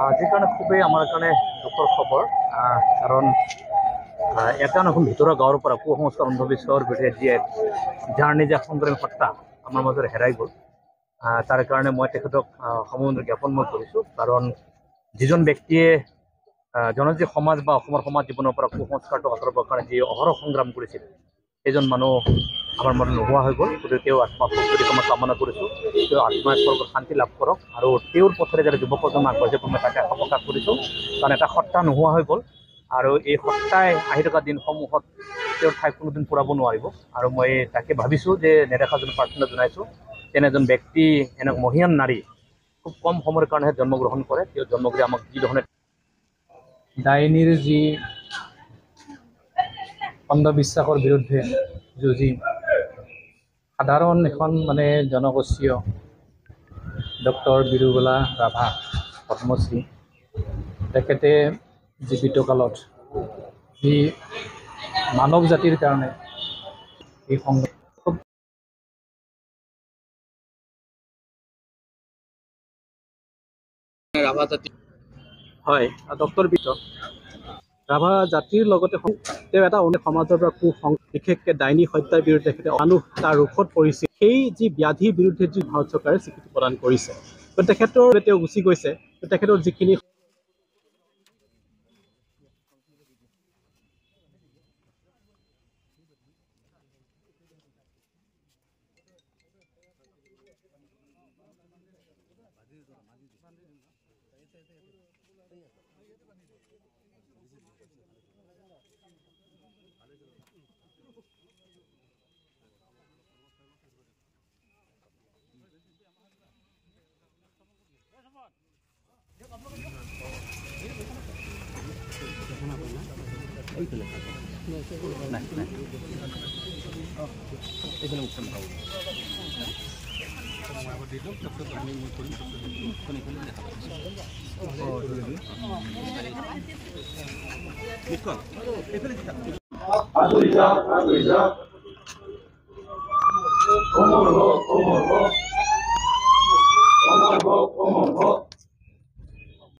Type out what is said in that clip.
আজিৰ কাৰণে খুবেই আমাৰ কাৰণে দুখৰ খবৰ কাৰণ এটা এখন ভিতৰুৱা গাঁৱৰ পৰা কুসংস্কাৰ অন্ধবিশ্বাসৰ বিৰুদ্ধে যি এক জাৰ্ণি যে সংগ্ৰামী সত্তা আমাৰ মাজত হেৰাই গ'ল তাৰ কাৰণে মই তেখেতক সমবেদনা জ্ঞাপন মই কৰিছোঁ কাৰণ যিজন ব্যক্তিয়ে জনজাতীয় সমাজ বা অসমৰ সমাজ জীৱনৰ পৰা কুসংস্কাৰটো আঁতৰাবৰ কাৰণে যি অহৰহ সংগ্ৰাম কৰিছিল সেইজন মানুহ আমাৰ মনত নোহোৱা হৈ গ'ল গতিকে তেওঁ আত্মশক্তি মই কামনা কৰিছোঁ তেওঁ আত্মাই স্বৰ্গত শান্তি লাভ কৰক আৰু তেওঁৰ পথেৰে যাতে যুৱ প্ৰজন্ম আগবাঢ়ি মই তাকে আশা প্ৰকাশ কৰিছোঁ কাৰণ এটা সত্তা নোহোৱা হৈ গ'ল আৰু এই সত্তাই আহি থকা দিনসমূহত তেওঁৰ ঠাই কোনোদিন পূৰাব নোৱাৰিব আৰু মই তাকে ভাবিছোঁ যে নেদেখাজন প্ৰাৰ্থনা জনাইছোঁ তেনে এজন ব্যক্তি এনে মহিয়ান নাৰী খুব কম সময়ৰ কাৰণেহে জন্মগ্ৰহণ কৰে তেওঁ জন্মগ্ৰহণ আমাক যি ধৰণে ডাইনীৰ যি অন্ধবিশ্বাসৰ বিৰুদ্ধে যুঁজি সাধাৰণ এখন মানে জনগোষ্ঠীয় ডক্টৰ বিৰুবলা ৰাভা পদ্মশ্ৰী তেখেতে জীৱিত কালত যি মানৱ জাতিৰ কাৰণে এই সংগ্ৰাম ৰাভা জাতি হয় ডক্টৰ ৰাভা জাতিৰ লগতে তেওঁ এটা অনেক সমাজৰ পৰা বিশেষকৈ ডাইনী হত্যাৰ বিৰুদ্ধে তেখেতে মানুহ তাৰ ৰোষত পৰিছিল সেই যি ব্যাধিৰ বিৰুদ্ধে যি ভাৰত চৰকাৰে স্বীকৃতি প্ৰদান কৰিছে তেখেতৰ তেওঁ গুচি গৈছে তেখেতৰ যিখিনি